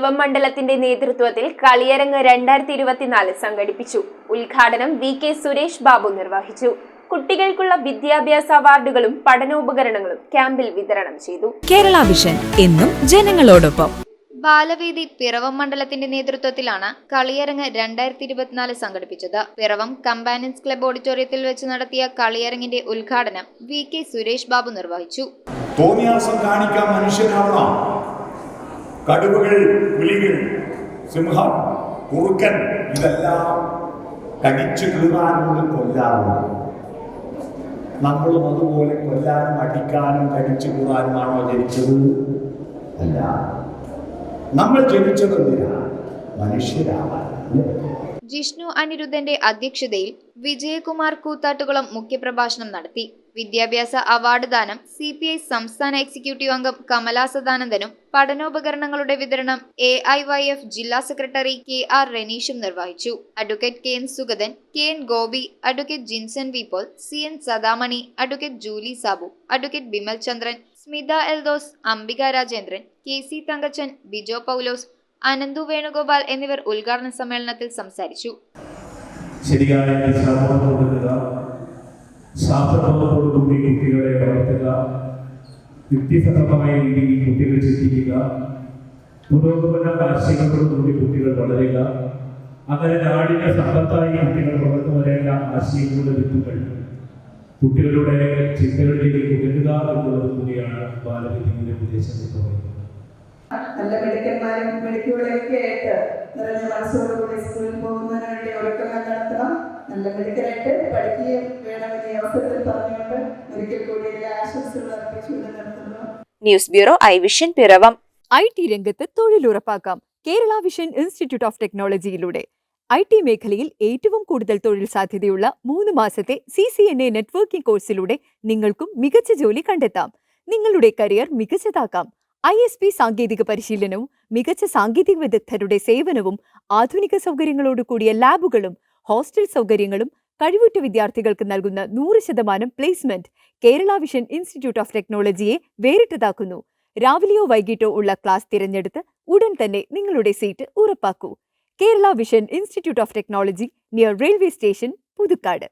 പിറവം മണ്ഡലത്തിന്റെ നേതൃത്വത്തിൽ കളിയരങ്ങ് 2024 സംഘടിപ്പിച്ചു. ഉദ്ഘാടനം വി.കെ. സുരേഷ് ബാബു നിർവഹിച്ചു. കുട്ടികൾക്കുള്ള വിദ്യാഭ്യാസ അവാർഡുകളും പഠനോപകരണങ്ങളും ക്യാമ്പിൽ വിതരണം ചെയ്തു. കേരള വിഷൻ എന്നും ജനങ്ങളോടൊപ്പം. ബാലവേദി പിറവം മണ്ഡലത്തിന്റെ നേതൃത്വത്തിലാണ് കളിയരങ്ങ് 2024 സംഘടിപ്പിച്ചത്. പിറവം കമ്പാനിയൻസ് ക്ലബ് ഓഡിറ്റോറിയത്തിൽ വെച്ച് നടത്തിയ കളിയരങ്ങിന്റെ ഉദ്ഘാടനം വി.കെ. സുരേഷ് ബാബു നിർവഹിച്ചു. തോന്നിയാസം കാണിക്കാൻ മനുഷ്യനാവണം. കടുവകൾ, പുലികൾ, സിംഹം, കുറുക്കൻ ഇതെല്ലാം കടിച്ചു കീറാനും കൊല്ലാറുണ്ട്. നമ്മളും അതുപോലെ കൊല്ലാനും അടിക്കാനും കടിച്ചു കീറാനുമാണോ ജനിച്ചത്? അല്ല, നമ്മൾ ജനിച്ചത് എന്തിനാ? മനുഷ്യരാവാൻ. ജിഷ്ണു അനിരുദ്ധന്റെ അധ്യക്ഷതയിൽ വിജയകുമാർ കൂത്താട്ടുകുളം മുഖ്യപ്രഭാഷണം നടത്തി. വിദ്യാഭ്യാസ അവാർഡ് ദാനം CPI സംസ്ഥാന എക്സിക്യൂട്ടീവ് അംഗം കമലാ സദാനന്ദനും പഠനോപകരണങ്ങളുടെ വിതരണം AIYF ജില്ലാ സെക്രട്ടറി KR റെനീഷും നിർവഹിച്ചു. Advocate KN Sugathan, KN Gopi, advocate Jinson V Paul, CN Sadamani, advocate Julie Sabu, advocate Bimal Chandran, Smitha Eldhose, Ambika Rajendran, KC Thankachan, Bijo Paulose, Ananthu Venugopal എന്നിവർ ഉദ്ഘാടന സമ്മേളനത്തിൽ സംസാരിച്ചു. ശരിയായ ദിശാബോധം കൊടുക്കുക, ശാസ്ത്രബോധത്തോടുകൂടി കുട്ടികളെ വളർത്തുക, യുക്തിസഹമായ രീതിയിൽ കുട്ടികൾ ചിന്തിക്കുക, പുരോഗമന ആശയങ്ങളോടുകൂടി കുട്ടികൾ വളരുക. അങ്ങനെ നാടിന്റെ സമ്പത്തായി കുട്ടികൾ വളർന്നു വരേണ്ട ആശയങ്ങളുടെ വിത്തുകൾ കുട്ടികളുടെ ചിന്തകളിലേക്ക് കുതിരുക എന്നുള്ളത് കൂടിയാണ് ബാലവേദിയുടെ ഉദ്ദേശം എന്ന് പറയുന്നത്. നല്ല മെഡിക്കന്മാരും മെഡിക്കുകളൊക്കെ ആയിട്ട് നിറഞ്ഞ മനസ്സോടുകൂടി സ്കൂളിൽ പോകുന്നതിന് വേണ്ടി ഒരുക്കങ്ങൾ നടത്തണം. നല്ല മെഡിക്കലായിട്ട് പഠിക്കുകയും വേണമെന്ന് ഈ അവസരത്തിൽ പറഞ്ഞുകൊണ്ട് ഒരിക്കൽ കൂടി എല്ലാ ആശംസകളും അർപ്പിച്ചുകൊണ്ട് നടത്തുന്നു. News bureau I Vision Piravom. IT രംഗത്ത് തൊഴിലുറപ്പാക്കാം കേരള വിഷൻ ഇൻസ്റ്റിറ്റ്യൂട്ട് ഓഫ് ടെക്നോളജിയിലൂടെ. IT മേഖലയിൽ ഏറ്റവും കൂടുതൽ തൊഴിൽ സാധ്യതയുള്ള 3 മാസത്തെ CCNA നെറ്റ്വർക്കിംഗ് കോഴ്സിലൂടെ നിങ്ങൾക്കും മികച്ച ജോലി കണ്ടെത്താം. നിങ്ങളുടെ കരിയർ മികച്ചതാക്കാം. ISP സാങ്കേതിക പരിശീലനവും മികച്ച സാങ്കേതിക വിദഗ്ധരുടെ സേവനവും ആധുനിക സൗകര്യങ്ങളോട് കൂടിയ ലാബുകളും ഹോസ്റ്റൽ സൗകര്യങ്ങളും കഴിവുറ്റ വിദ്യാർത്ഥികൾക്ക് നൽകുന്ന 100% placement Kerala vision institute of ടെക്നോളജിയെ വേറിട്ടതാക്കുന്നു. രാവിലെയോ വൈകിട്ടോ ഉള്ള ക്ലാസ് തിരഞ്ഞെടുത്ത് ഉടൻ തന്നെ നിങ്ങളുടെ സീറ്റ് ഉറപ്പാക്കൂ. Kerala vision institute of technology, near railway station, Puthukkad.